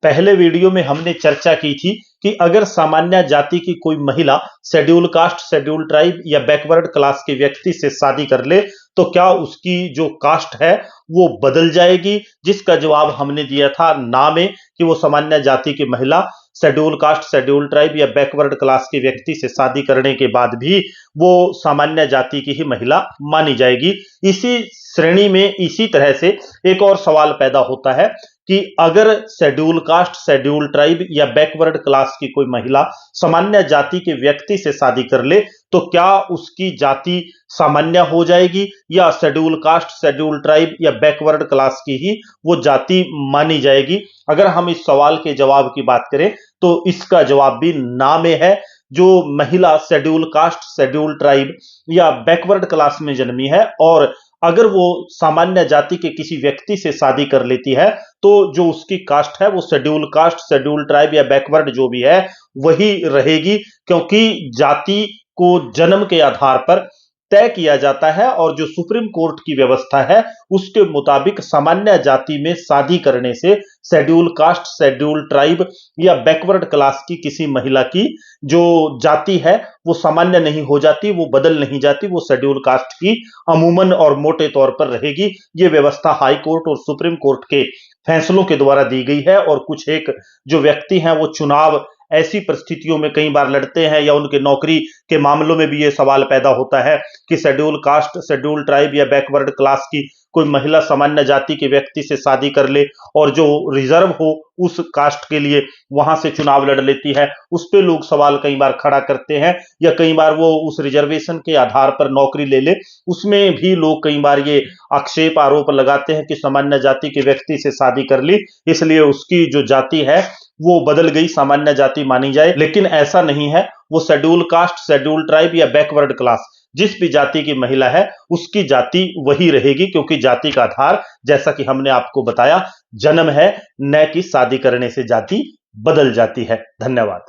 पहले वीडियो में हमने चर्चा की थी कि अगर सामान्य जाति की कोई महिला शेड्यूल कास्ट, शेड्यूल ट्राइब या बैकवर्ड क्लास के व्यक्ति से शादी कर ले तो क्या उसकी जो कास्ट है वो बदल जाएगी, जिसका जवाब हमने दिया था ना में कि वो सामान्य जाति की महिला शेड्यूल कास्ट, शेड्यूल ट्राइब या बैकवर्ड क्लास के व्यक्ति से शादी करने के बाद भी वो सामान्य जाति की ही महिला मानी जाएगी। इसी श्रेणी में इसी तरह से एक और सवाल पैदा होता है कि अगर शेड्यूल कास्ट, शेड्यूल ट्राइब या बैकवर्ड क्लास की कोई महिला सामान्य जाति के व्यक्ति से शादी कर ले तो क्या उसकी जाति सामान्य हो जाएगी या शेड्यूल कास्ट, शेड्यूल ट्राइब या बैकवर्ड क्लास की ही वो जाति मानी जाएगी। अगर हम इस सवाल के जवाब की बात करें तो इसका जवाब भी ना में है। जो महिला शेड्यूल कास्ट, शेड्यूल ट्राइब या बैकवर्ड क्लास में जन्मी है और अगर वो सामान्य जाति के किसी व्यक्ति से शादी कर लेती है तो जो उसकी कास्ट है वो शेड्यूल कास्ट, शेड्यूल ट्राइब या बैकवर्ड जो भी है वही रहेगी, क्योंकि जाति को जन्म के आधार पर तय किया जाता है और जो सुप्रीम कोर्ट की व्यवस्था है उसके मुताबिक सामान्य जाति में शादी करने से शेड्यूल कास्ट, शेड्यूल ट्राइब या बैकवर्ड क्लास की किसी महिला की जो जाति है वो सामान्य नहीं हो जाती, वो बदल नहीं जाती, वो शेड्यूल कास्ट की अमूमन और मोटे तौर पर रहेगी। ये व्यवस्था हाई कोर्ट और सुप्रीम कोर्ट के फैसलों के द्वारा दी गई है और कुछ एक जो व्यक्ति हैं वो चुनाव ऐसी परिस्थितियों में कई बार लड़ते हैं या उनके नौकरी के मामलों में भी ये सवाल पैदा होता है कि शेड्यूल कास्ट, शेड्यूल ट्राइब या बैकवर्ड क्लास की कोई महिला सामान्य जाति के व्यक्ति से शादी कर ले और जो रिजर्व हो उस कास्ट के लिए वहां से चुनाव लड़ लेती है, उस पे लोग सवाल कई बार खड़ा करते हैं या कई बार वो उस रिजर्वेशन के आधार पर नौकरी ले ले, उसमें भी लोग कई बार ये आक्षेप आरोप लगाते हैं कि सामान्य जाति के व्यक्ति से शादी कर ली इसलिए उसकी जो जाति है वो बदल गई, सामान्य जाति मानी जाए। लेकिन ऐसा नहीं है, वो शेड्यूल कास्ट, शेड्यूल ट्राइब या बैकवर्ड क्लास जिस भी जाति की महिला है उसकी जाति वही रहेगी, क्योंकि जाति का आधार जैसा कि हमने आपको बताया जन्म है, न कि शादी करने से जाति बदल जाती है। धन्यवाद।